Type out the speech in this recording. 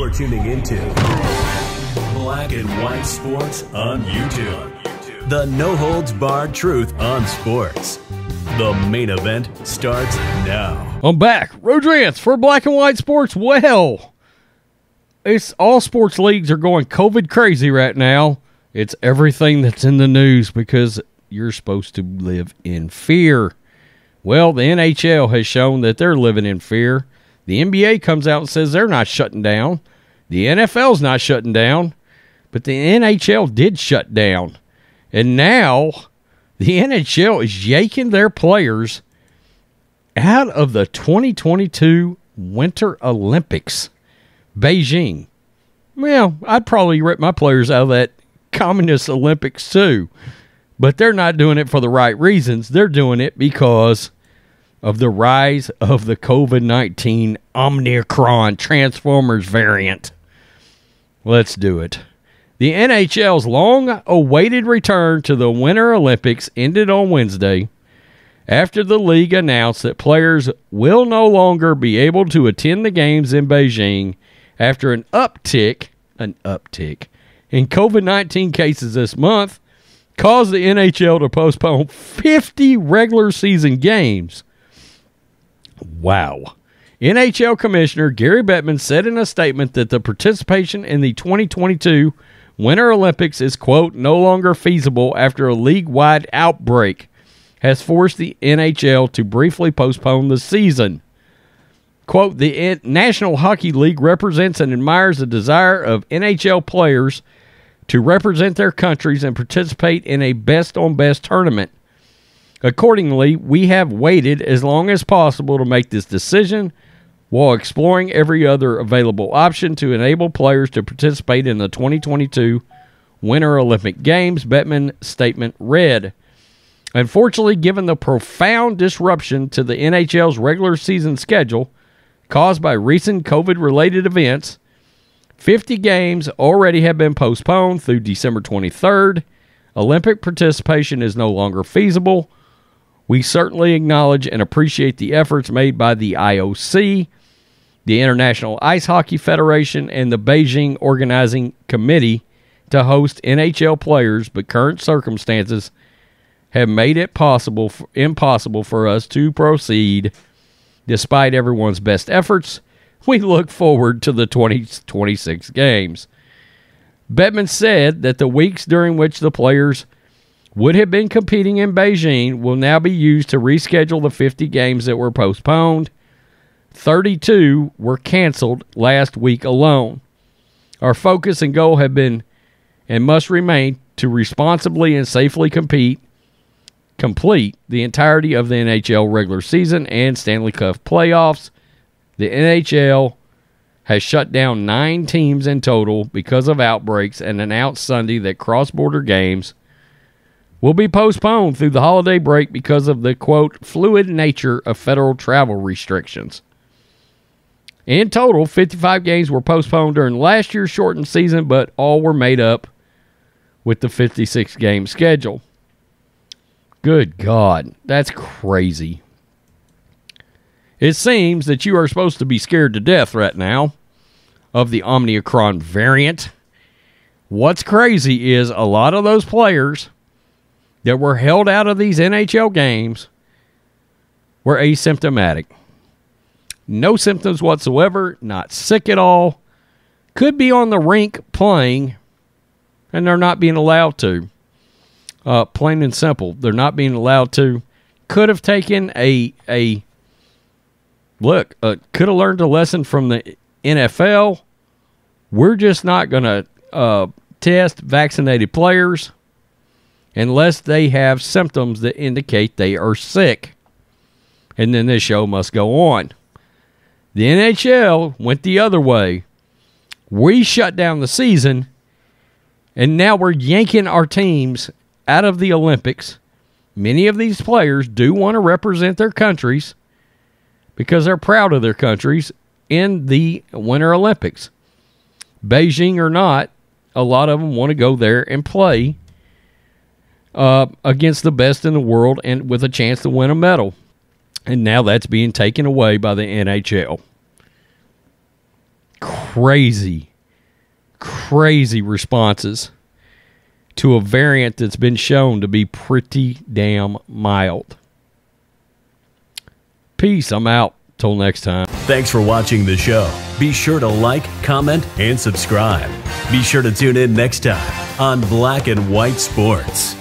You're tuning into Black and White Sports on YouTube. The no-holds-barred truth on sports. The main event starts now. I'm back. Rodrance for Black and White Sports. Well, it's all sports leagues are going COVID crazy right now. It's everything that's in the news because you're supposed to live in fear. Well, the NHL has shown that they're living in fear. The NBA comes out and says they're not shutting down. The NFL's not shutting down. But the NHL did shut down. And now the NHL is yanking their players out of the 2022 Winter Olympics. Beijing. Well, I'd probably rip my players out of that Communist Olympics too. But they're not doing it for the right reasons. They're doing it because of the rise of the COVID-19 Omicron Transformers variant. Let's do it. The NHL's long-awaited return to the Winter Olympics ended on Wednesday after the league announced that players will no longer be able to attend the games in Beijing after an uptick in COVID-19 cases this month caused the NHL to postpone 50 regular season games. Wow. NHL Commissioner Gary Bettman said in a statement that the participation in the 2022 Winter Olympics is, quote, no longer feasible after a league-wide outbreak has forced the NHL to briefly postpone the season. Quote, the National Hockey League represents and admires the desire of NHL players to represent their countries and participate in a best-on-best tournament. Accordingly, we have waited as long as possible to make this decision while exploring every other available option to enable players to participate in the 2022 Winter Olympic Games, Bettman's statement read. Unfortunately, given the profound disruption to the NHL's regular season schedule caused by recent COVID-related events, 50 games already have been postponed through December 23rd. Olympic participation is no longer feasible. We certainly acknowledge and appreciate the efforts made by the IOC, the International Ice Hockey Federation, and the Beijing Organizing Committee to host NHL players, but current circumstances have made it impossible for us to proceed. Despite everyone's best efforts, we look forward to the 2026 games. Bettman said that the weeks during which the players would have been competing in Beijing will now be used to reschedule the 50 games that were postponed. 32 were canceled last week alone. Our focus and goal have been and must remain to responsibly and safely complete the entirety of the NHL regular season and Stanley Cup playoffs. The NHL has shut down 9 teams in total because of outbreaks and announced Sunday that cross-border games will be postponed through the holiday break because of the, quote, fluid nature of federal travel restrictions. In total, 55 games were postponed during last year's shortened season, but all were made up with the 56-game schedule. Good God, that's crazy. It seems that you are supposed to be scared to death right now of the Omicron variant. What's crazy is a lot of those players that were held out of these NHL games were asymptomatic. No symptoms whatsoever, not sick at all. Could be on the rink playing, and they're not being allowed to. Plain and simple, they're not being allowed to. Could have taken could have learned a lesson from the NFL. We're just not going to test vaccinated players unless they have symptoms that indicate they are sick. And then this show must go on. The NHL went the other way. We shut down the season, and now we're yanking our teams out of the Olympics. Many of these players do want to represent their countries because they're proud of their countries in the Winter Olympics. Beijing or not, a lot of them want to go there and play against the best in the world and with a chance to win a medal. And now that's being taken away by the NHL. crazy responses to a variant that's been shown to be pretty damn mild. Peace. I'm out. Till next time. Thanks for watching the show. Be sure to like, comment, and subscribe. Be sure to tune in next time on Black and White Sports.